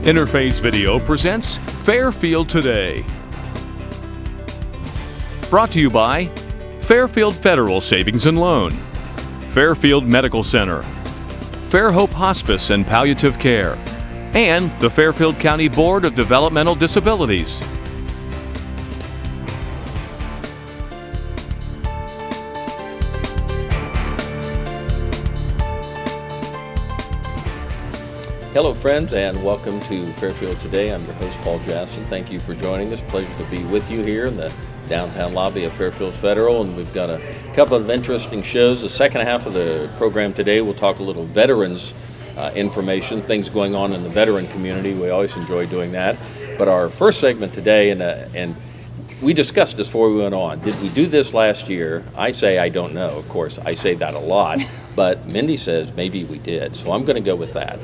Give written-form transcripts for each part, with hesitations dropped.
Interface Video presents Fairfield Today. Brought to you by Fairfield Federal Savings and Loan, Fairfield Medical Center, Fairhope Hospice and Palliative Care, and the Fairfield County Board of Developmental Disabilities. Hello friends, and welcome to Fairfield Today. I'm your host, Paul Jackson. Thank you for joining us. Pleasure to be with you here in the downtown lobby of Fairfield Federal, and we've got a couple of interesting shows. The second half of the program today, we'll talk a little veterans information, things going on in the veteran community. We always enjoy doing that. But our first segment today, and we discussed this before we went on. Did we do this last year? I say I don't know. Of course, I say that a lot. But Mindy says maybe we did, so I'm going to go with that.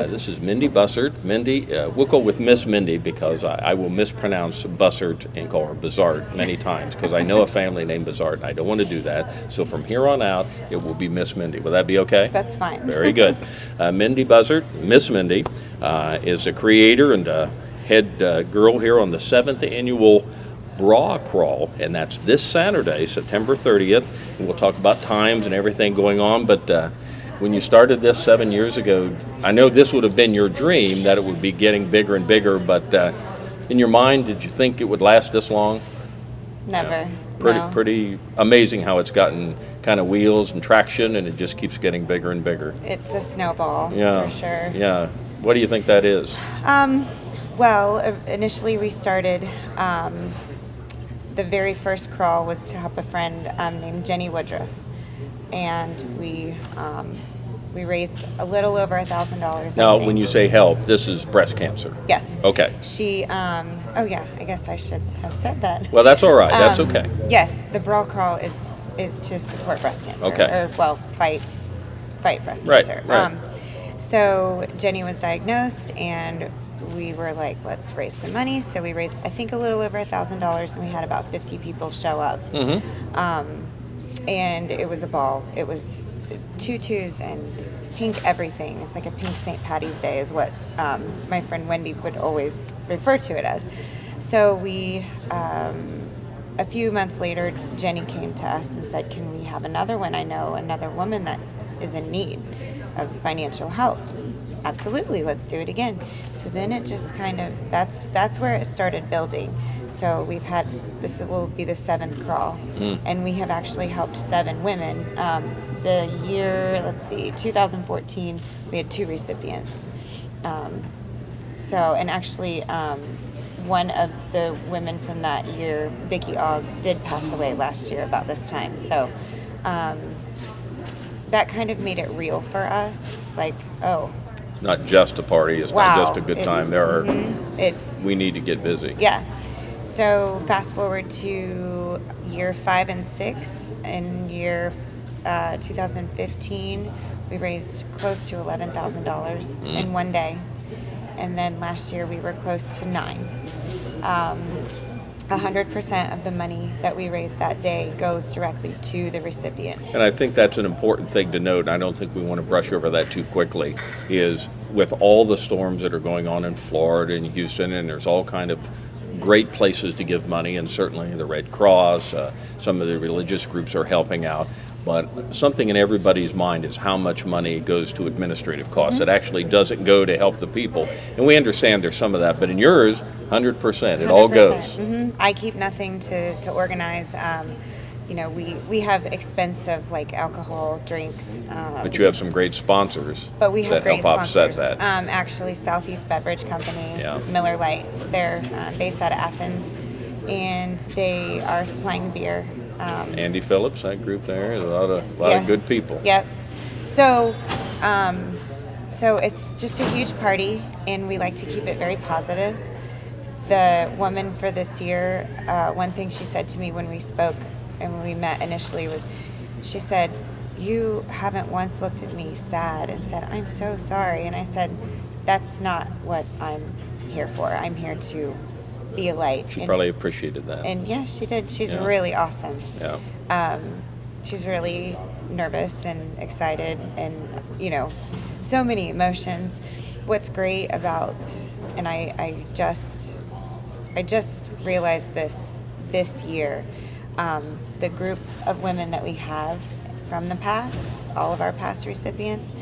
This is Mindy Bussard. Mindy, we'll go with Miss Mindy because I will mispronounce Bussard and call her Bizard many times because I know a family named Bizard and I don't want to do that. So from here on out, it will be Miss Mindy. Will that be okay? That's fine. Very good. Mindy Bussard, Miss Mindy, is a creator and a head girl here on the 7th annual Bra Crawl, and that's this Saturday, September 30th, and we'll talk about times and everything going on. But when you started this 7 years ago, I know this would have been your dream, that it would be getting bigger and bigger, but in your mind, did you think it would last this long? Never. Yeah. Pretty amazing how it's gotten kind of wheels and traction, and it just keeps getting bigger and bigger. It's a snowball, yeah, for sure. Yeah. What do you think that is? Well, initially we started, the very first crawl was to help a friend named Jenny Woodruff, and we raised a little over $1,000. Now, when you say help, this is breast cancer. Yes. Okay. She, oh yeah, I guess I should have said that. Well, that's all right. That's okay. Yes, the Brawl Crawl is to support breast cancer. Okay. Or, well, fight breast Right, cancer. right. So Jenny was diagnosed, and we were like, let's raise some money. So we raised, I think, a little over $1,000, and we had about 50 people show up. Mm-hmm. And it was a ball. It was tutus and pink everything. It's like a pink St. Patty's Day is what my friend Wendy would always refer to it as. So we, a few months later, Jenny came to us and said, can we have another one? I know another woman that is in need of financial help. Absolutely, let's do it again. So then it just kind of, that's where it started building. So we've had, this will be the 7th crawl, and we have actually helped 7 women. The year, 2014, we had 2 recipients. And actually, one of the women from that year, Vicki Ogg, did pass away last year about this time. So that kind of made it real for us, like, oh, not just a party, it's wow, not just a good time. We need to get busy. Yeah. So fast forward to year 5 and 6. In year 2015, we raised close to $11,000 in one day. And then last year we were close to 9. 100% of the money that we raised that day goes directly to the recipient. And I think that's an important thing to note, and I don't think we want to brush over that too quickly, is with all the storms that are going on in Florida and Houston, and there's all kind of great places to give money, and certainly the Red Cross, some of the religious groups are helping out. But something in everybody's mind is how much money goes to administrative costs. It actually doesn't go to help the people. And we understand there's some of that, but in yours, 100%, it all goes. I keep nothing to organize. We have expensive, like, alcohol, drinks. But you have some great sponsors but we have that great help offset sponsors. that. Actually, Southeast Beverage Company, Yeah. Miller Lite, they're based out of Athens, and they are supplying beer. Andy Phillips, that group there, a lot of good people. Yep. So it's just a huge party, and we like to keep it very positive. The woman for this year, one thing she said to me when we spoke and when we met initially was, she said, you haven't once looked at me sad and said, I'm so sorry. And I said, that's not what I'm here for. I'm here to be a light. She probably appreciated that. And yeah, she did. She's really awesome. Yeah. She's really nervous and excited and, so many emotions. what's great about, and I just realized this year, the group of women that we have from the past, all of our past recipients,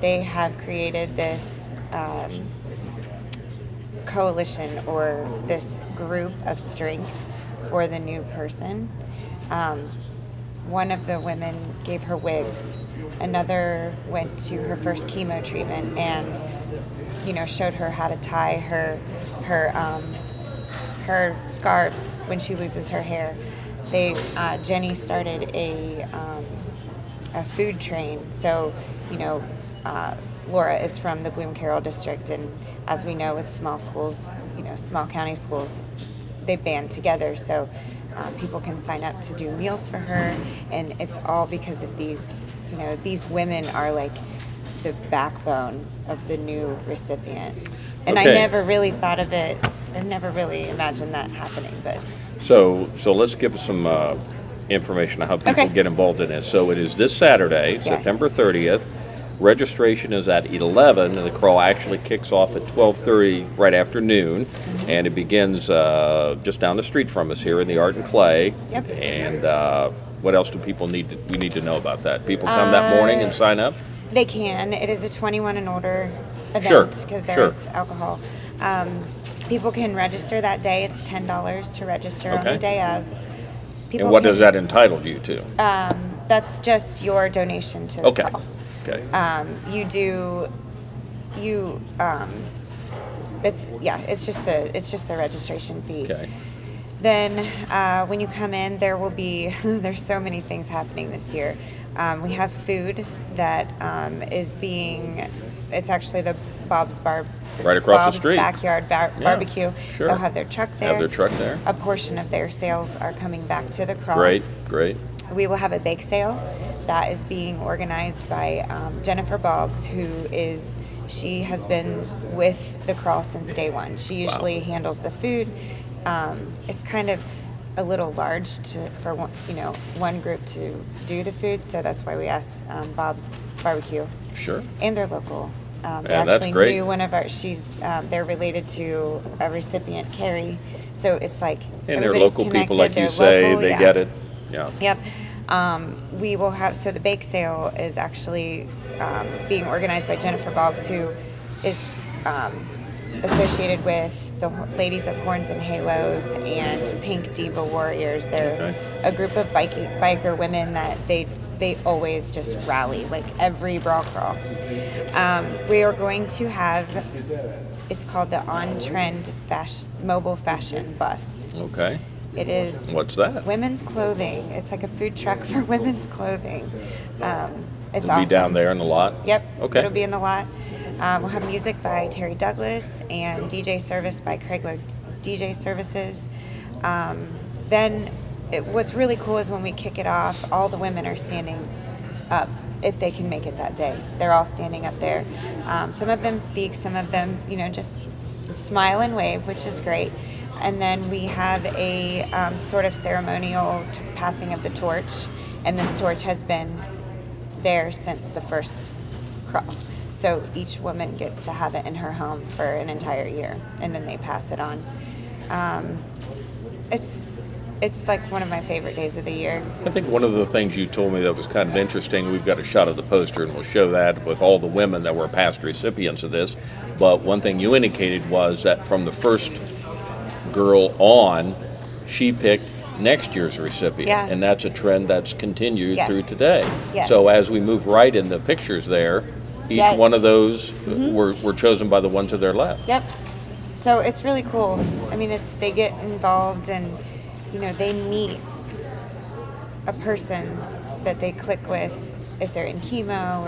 they have created this coalition or this group of strength for the new person. One of the women gave her wigs. Another went to her first chemo treatment and, showed her how to tie her scarves when she loses her hair. Jenny started a food train. So, Laura is from the Bloom Carroll district, and as we know with small schools, small county schools, they band together. So people can sign up to do meals for her, and it's all because of these women are like the backbone of the new recipient. And Okay. I never really thought of it. I never really imagined that happening, but So let's give some information on how people Okay. get involved in this. So it is this Saturday, Yes. September 30th. Registration is at 11, and the crawl actually kicks off at 12:30 right after noon, and it begins just down the street from us here in the Art and Clay. Yep. And what else do people need to know about that? People come that morning and sign up? they can. It is a 21 and older Sure, event because there sure. is alcohol. People can register that day. It's $10 to register on Okay. the day of. People And what can- does that entitle you to? That's just your donation to the Okay. crawl. Okay. It's just the registration fee. Okay. Then when you come in, there will be there's so many things happening this year. We have food that it's actually the Bob's Right across the Bob's street. Backyard Barbecue. sure. They'll have their truck there. Have their truck there. A portion of their sales are coming back to the crawl. Great. We will have a bake sale that is being organized by Jennifer Boggs, she has been with the crawl since day one. She usually handles the food. It's kind of a little large for one group to do the food, so that's why we asked Bob's Barbecue. Sure. And they're local. They Yeah, that's actually great. knew one of our. They're related to a recipient, Carrie. So it's like And they're everybody's local people, connected, like you they're say, local, they yeah. get it. Yeah. Yep. We will have, so the bake sale is actually being organized by Jennifer Boggs, who is associated with the Ladies of Horns and Halos and Pink Diva Warriors. They're Okay. a group of biker women that they always just rally, like every brawl crawl. We are going to have, it's called the On Trend Mobile Fashion Bus. Okay. It is What's that? women's clothing. It's like a food truck for women's clothing. It's It'll awesome. be down there in the lot? Yep. Okay. It'll be in the lot. We'll have music by Terry Douglas and DJ service by Craigler DJ Services. What's really cool is when we kick it off, all the women are standing up if they can make it that day. They're all standing up there. Some of them speak, some of them, just smile and wave, which is great. And then we have a sort of ceremonial passing of the torch, and this torch has been there since the first crawl. So each woman gets to have it in her home for an entire year, and then they pass it on. It's like one of my favorite days of the year. I think one of the things you told me that was kind of interesting, we've got a shot of the poster and we'll show that with all the women that were past recipients of this, but one thing you indicated was that from the first girl on, she picked next year's recipient. Yeah. And that's a trend that's continued Yes. through today. Yes. So as we move right in the pictures there, each Yeah. one of those were chosen by the one to their left. Yep. So it's really cool. I mean, they get involved and, they meet a person that they click with if they're in chemo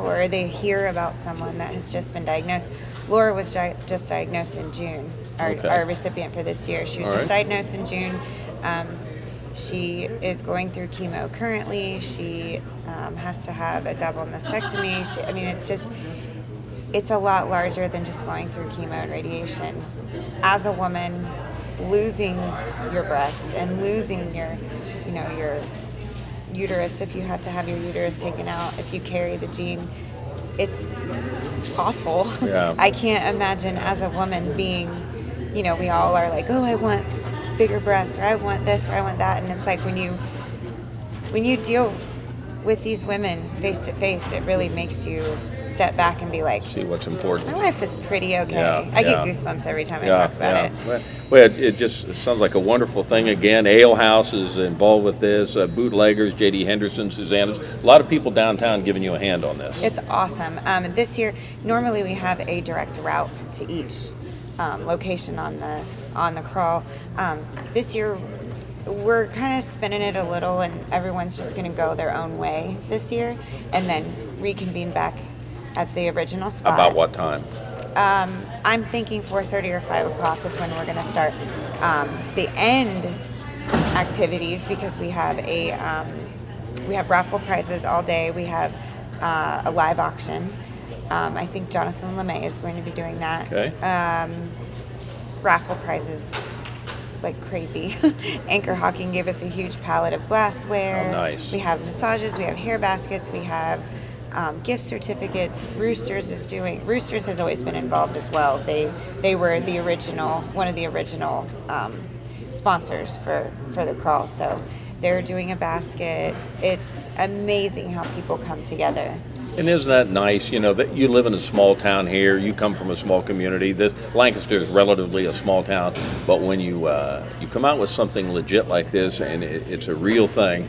or they hear about someone that has just been diagnosed. Laura was just diagnosed in June, Okay. our recipient for this year. She was All just right. diagnosed in June. She is going through chemo currently. She has to have a double mastectomy. It's a lot larger than just going through chemo and radiation. As a woman, losing your breast and losing your uterus, if you had to have your uterus taken out, if you carry the gene, it's awful. Yeah. I can't imagine as a woman being, we all are like, oh, I want bigger breasts, or I want this, or I want that. And it's like when you deal with these women face to face, it really makes you step back and be like, See what's important. my life is pretty okay. Yeah, I get yeah. goosebumps every time I talk about it. Well, it sounds like a wonderful thing. Again, Ale House is involved with this. Bootleggers, J.D. Henderson, Susanna's. A lot of people downtown giving you a hand on this. It's awesome. This year, normally we have a direct route to each location on the crawl. This year, we're kind of spinning it a little, and everyone's just going to go their own way this year, and then reconvene back at the original spot. About what time? I'm thinking 4:30 or 5 o'clock is when we're going to start the end activities, because we have we have raffle prizes all day. We have a live auction. I think Jonathan LeMay is going to be doing that. Okay. Raffle prizes like crazy. Anchor Hawking gave us a huge pallet of glassware. Oh, nice. We have massages, we have hair baskets, we have gift certificates. Roosters has always been involved as well. They were one of the original sponsors for the crawl. So they're doing a basket. It's amazing how people come together. And isn't that nice? That you live in a small town here. You come from a small community. Lancaster is relatively a small town, but when you come out with something legit like this, and it's a real thing,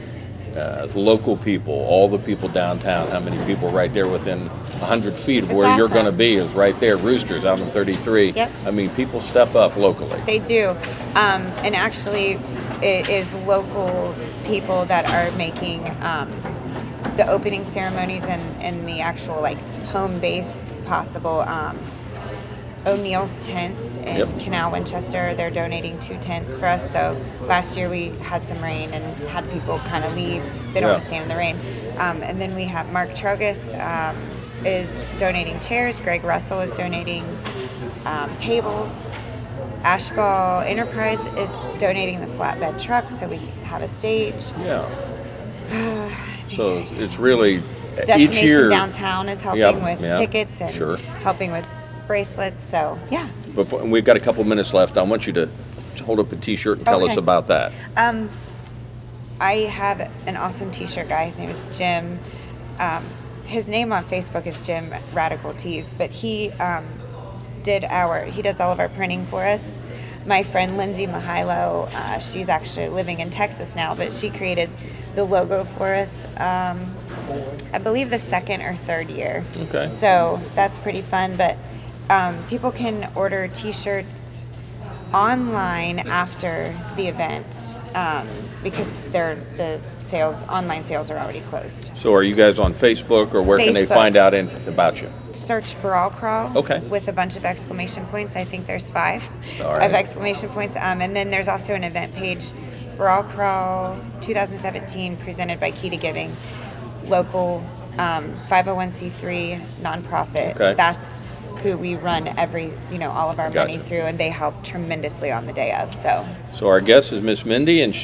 local people, all the people downtown, how many people right there within 100 feet of It's where you're awesome. going to be is right there. Roosters out on 33. Yep. I mean, people step up locally. They do. And actually, it is local people that are making the opening ceremonies and the actual home base possible. O'Neill's Tents in Yep. Canal, Winchester, they're donating 2 tents for us. So last year we had some rain and had people kind of leave. They don't want to stand in the rain. And then we have Mark Trogus is donating chairs. Greg Russell is donating tables. Ashball Enterprise is donating the flatbed truck so we can have a stage. Yeah. So it's really each Destination year. Downtown is helping Yep, with yeah, tickets and sure. helping with bracelets. So yeah. And we've got a couple minutes left. I want you to hold up a T-shirt and tell us Okay. about that. I have an awesome T-shirt guy. His name is Jim. His name on Facebook is Jim Radical Tees, but he does all of our printing for us. My friend Lindsay Mihailo, she's actually living in Texas now, but she created the logo for us. I believe the 2nd or 3rd year. Okay. So that's pretty fun. But people can order T-shirts online after the event because the online sales are already closed. So are you guys on Facebook, or where can they Facebook. find out about you? Search Brawl Crawl Okay. with a bunch of exclamation points. I think there's 5 All right. of exclamation points. And then there's also an event page, Brawl Crawl 2017, presented by Key to Giving, local 501c3 nonprofit. Okay. That's who we run all of our money Gotcha. through, and they help tremendously on the day of. So our guest is Miss Mindy, and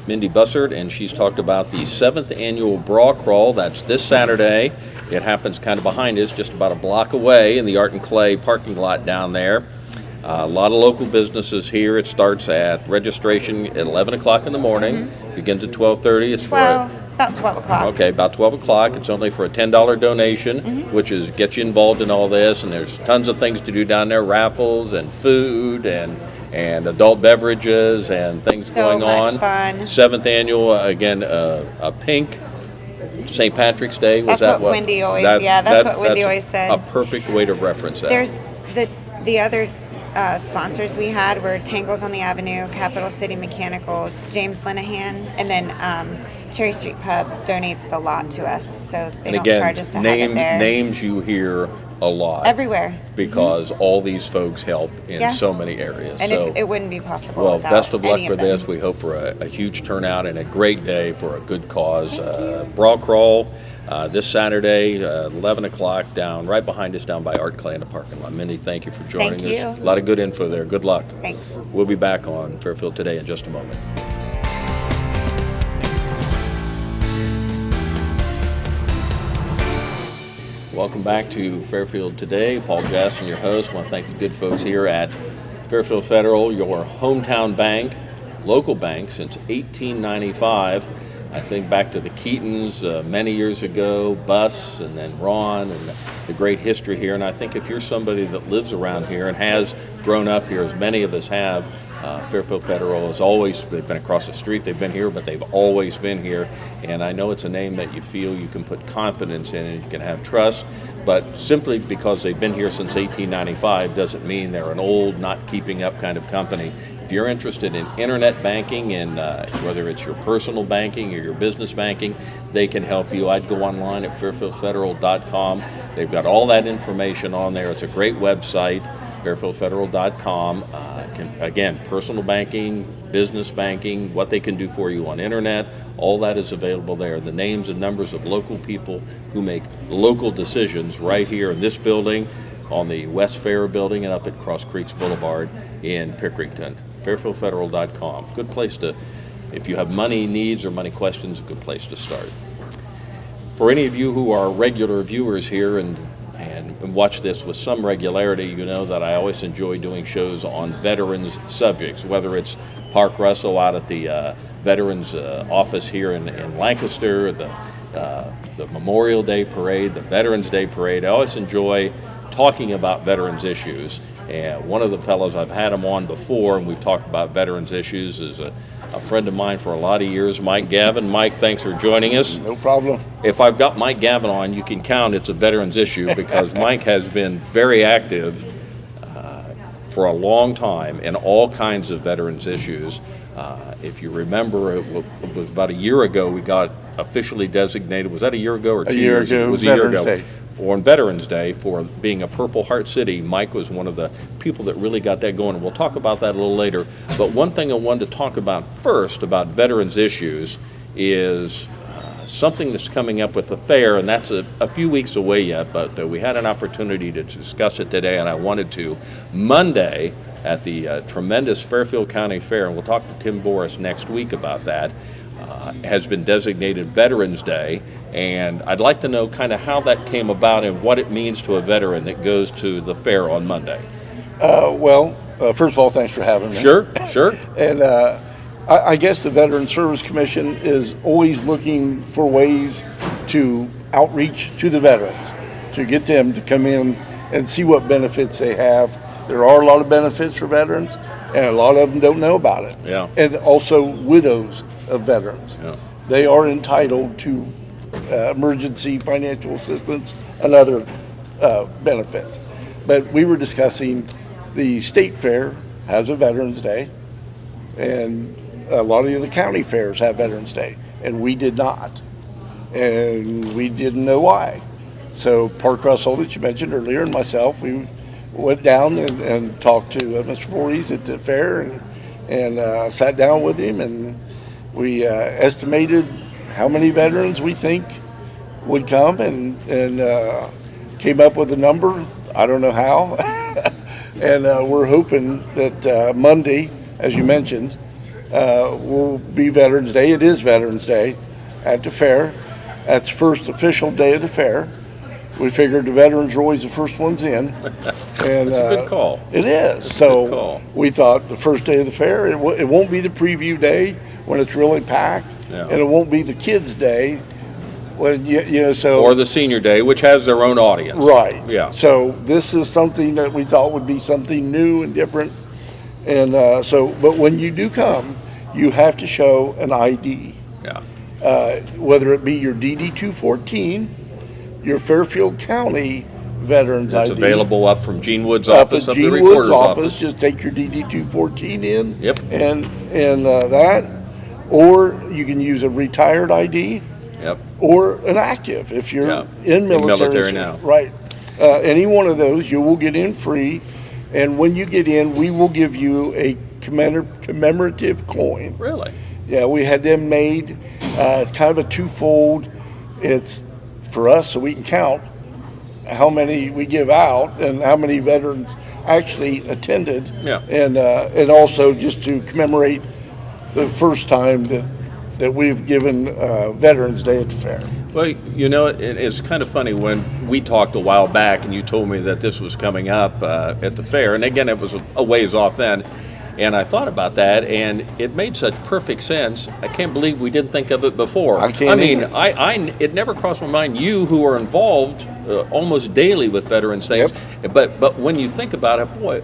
Mindy Bussard, and she's talked about the 7th annual Bra Crawl. That's this Saturday. It happens kind of behind us, just about a block away in the Art and Clay parking lot down there. A lot of local businesses here. It starts at registration at 11 o'clock in the morning, begins at 12:30. It's About 12 o'clock. Okay, about 12 o'clock. It's only for a $10 donation, which is get you involved in all this. And there's tons of things to do down there, raffles and food and adult beverages and things So going much on. fun. 7th annual, again, a pink St. Patrick's Day. Was That's that what Wendy always- that's what Wendy always said. A perfect way to reference that. There's the other sponsors we had were Tangles on the Avenue, Capital City Mechanical, James Linehan, and then Cherry Street Pub donates the lot to us, so they don't charge us to have it there. Names you hear a lot. Everywhere. Because all these folks help in Yeah. so many areas. And so, it wouldn't be possible well, without best of luck any for of them. this. We hope for a huge turnout and a great day for a good cause. Bra Crawl this Saturday, 11 o'clock, right behind us down by Art Clay in the parking lot. Mindy, thank you for joining Thank us. you. A lot of good info there. Good luck. Thanks. We'll be back on Fairfield Today in just a moment. Welcome back to Fairfield Today. Paul Jasson, your host. I want to thank the good folks here at Fairfield Federal, your hometown bank, local bank since 1895. I think back to the Keatons many years ago, Bus, and then Ron, and the great history here. And I think if you're somebody that lives around here and has grown up here, as many of us have, Fairfield Federal has always, they've been across the street, they've been here, but they've always been here. And I know it's a name that you feel you can put confidence in and you can have trust. But simply because they've been here since 1895 doesn't mean they're an old, not keeping up kind of company. If you're interested in internet banking, and whether it's your personal banking or your business banking, they can help you. I'd go online at fairfieldfederal.com. They've got all that information on there. It's a great website, fairfieldfederal.com. Again, personal banking, business banking, what they can do for you on internet, all that is available there. The names and numbers of local people who make local decisions right here in this building, on the West Fair building, and up at Cross Creeks Boulevard in Pickerington. fairfieldfederal.com. Good place to, if you have money needs or money questions, a good place to start. For any of you who are regular viewers here and watch this with some regularity, you know that I always enjoy doing shows on veterans subjects, whether it's Park Russell out at the Veterans office here in Lancaster, the Memorial Day Parade, the Veterans Day Parade. I always enjoy talking about veterans issues. And one of the fellows, I've had him on before, and we've talked about veterans issues, is a friend of mine for a lot of years, Mike Gavin. Mike, thanks for joining us. No problem. If I've got Mike Gavin on, you can count it's a veterans issue because Mike has been very active for a long time in all kinds of veterans issues. If you remember, it was about a year ago we got officially designated. Was that a year ago or 2 years ago? It was a year ago. Day. On Veterans Day, for being a Purple Heart City. Mike was one of the people that really got that going. We'll talk about that a little later. But one thing I wanted to talk about first about veterans issues is something that's coming up with the fair, and that's a few weeks away yet, but we had an opportunity to discuss it today, and I wanted to. Monday at the tremendous Fairfield County Fair, and we'll talk to Tim Boris next week about that, has been designated Veterans Day, and I'd like to know kind of how that came about and what it means to a veteran that goes to the fair on Monday. First of all, thanks for having me. Sure. And I guess the Veteran Service Commission is always looking for ways to outreach to the veterans, to get them to come in and see what benefits they have. There are a lot of benefits for veterans, and a lot of them don't know about it. Yeah. And also widows of veterans. Yeah. They are entitled to emergency financial assistance and other benefits. But we were discussing the state fair has a Veterans Day, and a lot of the other county fairs have Veterans Day, and we did not. And we didn't know why. So Park Russell, that you mentioned earlier, and myself, we went down and talked to Mr. Voorhees at the fair and sat down with him, and we estimated how many veterans we think would come, and came up with a number. I don't know how. And we're hoping that Monday, as you mentioned, will be Veterans Day. It is Veterans Day at the fair. That's first official day of the fair. We figured the veterans are always the first ones in. And That's a good call. It is. That's so a good call. We thought the first day of the fair, it won't be the preview day when it's really packed, Yeah. and it won't be the kids' day when you know. So Or the senior day, which has their own audience. right. Yeah. So this is something that we thought would be something new and different, and but when you do come, you have to show an ID, Yeah. whether it be your DD 214, your Fairfield County Veterans It's ID. available up from Gene Wood's Up office, at up the Gene recorder's Wood's office. Just take your DD 214 in. Yep. And that, or you can use a retired ID Yep. or an active if you're Yeah. in military. military now. Right. Any one of those, you will get in free. And when you get in, we will give you a commemorative coin. Really? Yeah, we had them made. It's kind of a twofold. It's for us so we can count how many we give out and how many veterans actually attended. Yeah. And also just to commemorate the first time that we've given Veterans Day at the fair. Well, it's kind of funny when we talked a while back and you told me that this was coming up at the fair. And again, it was a ways off then. And I thought about that, and it made such perfect sense. I can't believe we didn't think of it before. I can't either. It never crossed my mind. You, who are involved almost daily with Veterans Day, but when you think about it, boy,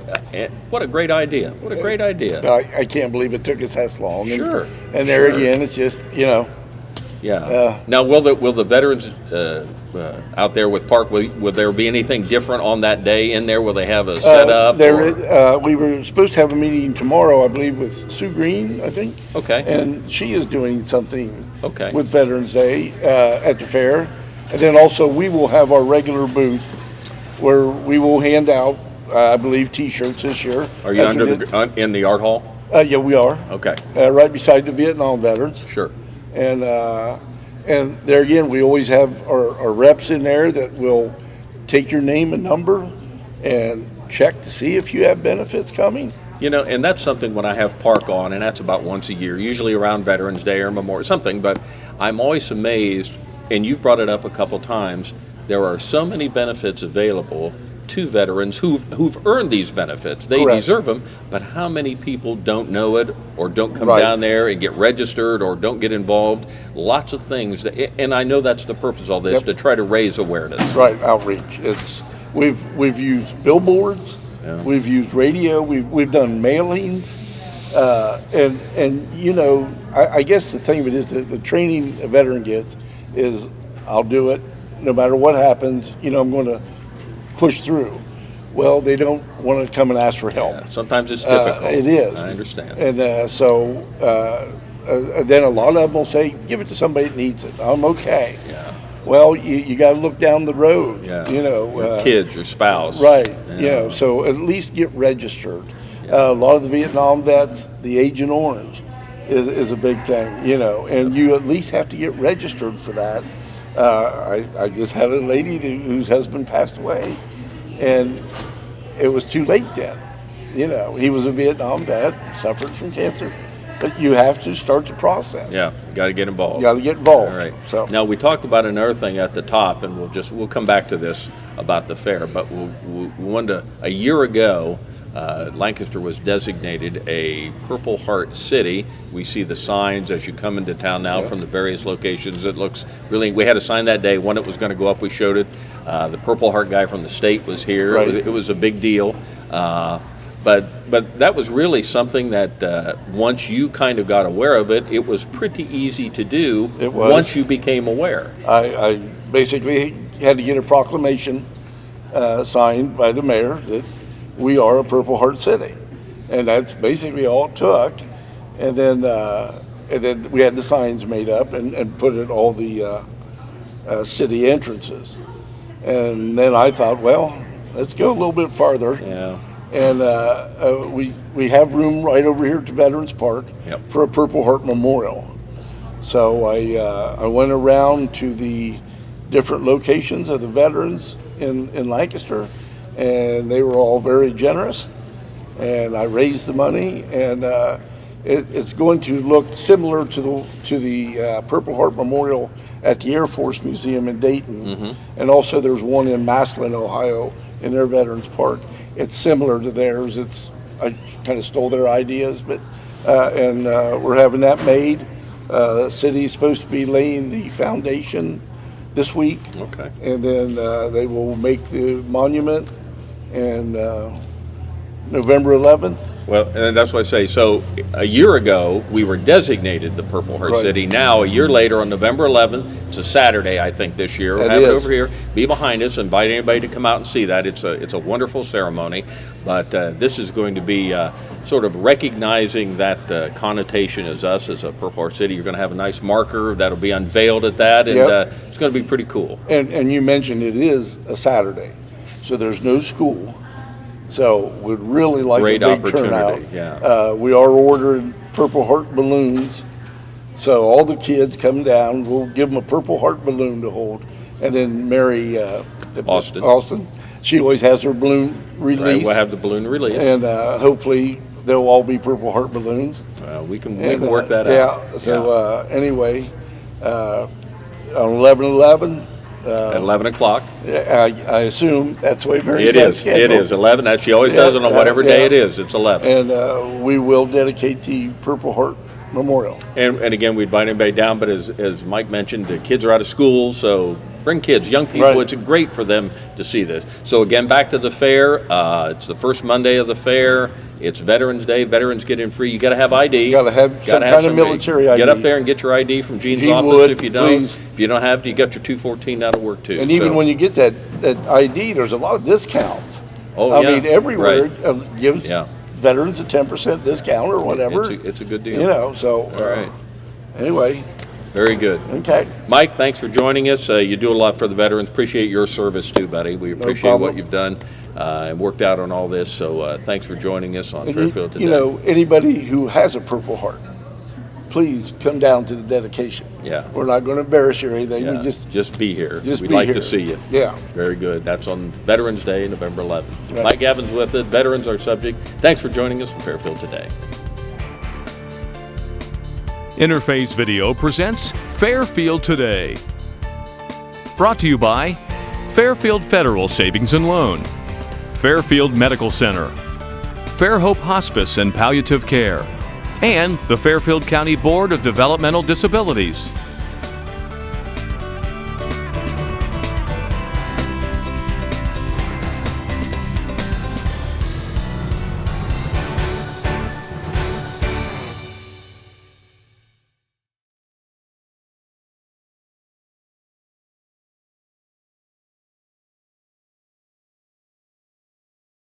what a great idea! What a great idea! I can't believe it took us that long. Sure. And there again, it's just Yeah. Now, will the veterans out there with Park, will there be anything different on that day in there? Will they have a setup? We were supposed to have a meeting tomorrow, I believe, with Sue Green, I think. Okay. And she is doing something Okay. with Veterans Day at the fair. And then also we will have our regular booth where we will hand out, I believe, T-shirts this year. Are you in the art hall? Yeah, we are. Okay. Right beside the Vietnam veterans. Sure. And there again, we always have our reps in there that will take your name and number and check to see if you have benefits coming. And that's something when I have Park on, and that's about once a year, usually around Veterans Day or Memorial, something, but I'm always amazed, and you've brought it up a couple times, there are so many benefits available to veterans who've earned these benefits. They Correct. deserve them, but how many people don't know it or don't come Right. down there and get registered or don't get involved? Lots of things, and I know that's the purpose of all this, Yep. to try to raise awareness. Right, outreach. We've used billboards, Yeah. we've used radio, we've done mailings, and I guess the thing of it is that the training a veteran gets is, I'll do it no matter what happens. I'm going to push through. Well, they don't want to come and ask for help. Yeah, sometimes it's difficult. It is. I understand. And so then a lot of them will say, give it to somebody that needs it. I'm okay. Yeah. Well, you got to look down the road. Yeah. Your kids, your spouse. Right. Yeah. So at least get registered. A lot of the Vietnam vets, the Agent Orange is a big thing, and you at least have to get registered for that. I just had a lady whose husband passed away, and it was too late then. He was a Vietnam vet, suffered from cancer, but you have to start the process. Yeah, got to get involved. You got to get involved. All right. So Now, we talked about another thing at the top, and we'll come back to this about the fair, but a year ago, Lancaster was designated a Purple Heart City. We see the signs as you come into town now from the various locations. It looks really, we had a sign that day when it was going to go up, we showed it. The Purple Heart guy from the state was here. Right. It was a big deal. But that was really something that once you kind of got aware of it, it was pretty easy to do. It was. Once you became aware. I basically had to get a proclamation signed by the mayor that we are a Purple Heart City, and that's basically all it took. And then we had the signs made up and put at all the city entrances. And then I thought, well, let's go a little bit farther. Yeah. And we have room right over here at the Veterans Park Yep. for a Purple Heart Memorial. So I went around to the different locations of the veterans in Lancaster, and they were all very generous. And I raised the money, and it's going to look similar to the Purple Heart Memorial at the Air Force Museum in Dayton, Mm-hmm. and also there's one in Massillon, Ohio, in their Veterans Park. It's similar to theirs. I kind of stole their ideas, but we're having that made. The city's supposed to be laying the foundation this week, Okay. and then they will make the monument, and November 11th. Well, and that's what I say. So a year ago, we were designated the Purple Heart Right. City. Now, a year later, on November 11th, it's a Saturday, I think, this year. We'll It have it is. over here. Be behind us. Invite anybody to come out and see that. It's a wonderful ceremony. But this is going to be sort of recognizing that connotation as us as a Purple Heart City. You're going to have a nice marker that'll be unveiled at that, and Yep. it's going to be pretty cool. And you mentioned it is a Saturday, so there's no school. So we'd really like Great a big opportunity, turnout. yeah. We are ordering Purple Heart balloons, so all the kids come down. We'll give them a Purple Heart balloon to hold, and then Mary Austin. she always has her balloon Right, release, we'll have the balloon release. and hopefully they'll all be Purple Heart balloons. We can And, work that out. Yeah. So anyway, on 11/11. At 11 o'clock. I assume that's the way Mary's It got is. scheduled. It is 11. That she always does it on whatever day yeah. it is. It's 11. And we will dedicate the Purple Heart Memorial. And again, we invite anybody down, but as Mike mentioned, the kids are out of school, so bring kids, young people. Right. It's great for them to see this. So again, back to the fair. It's the first Monday of the fair. It's Veterans Day. Veterans get in free. You got to have ID. You gotta have some kind of military ID. Get up there and get your ID from Gene's Gene office would, if you don't. please. If you don't have it, you got your 214 that'll work too. And even So- when you get that ID, there's a lot of discounts. Oh, I yeah. mean, everywhere Right. gives Yeah. veterans a 10% discount or whatever. It's a good deal. You know, so All right. anyway, Very good. okay. Mike, thanks for joining us. You do a lot for the veterans. Appreciate your service too, buddy. We appreciate what problem. you've done and worked out on all this. So thanks for joining us on And Fairfield today. you know, anybody who has a Purple Heart, please come down to the dedication. Yeah. We're not going to embarrass you or anything. Yeah, We just be here. just We'd be like here. to see you. Yeah. Very good. That's on Veterans Day, November 11th. Right. Mike Evans with it. Veterans are subject. Thanks for joining us from Fairfield today. Interface Video presents Fairfield Today. Brought to you by Fairfield Federal Savings and Loan, Fairfield Medical Center, Fairhope Hospice and Palliative Care, and the Fairfield County Board of Developmental Disabilities.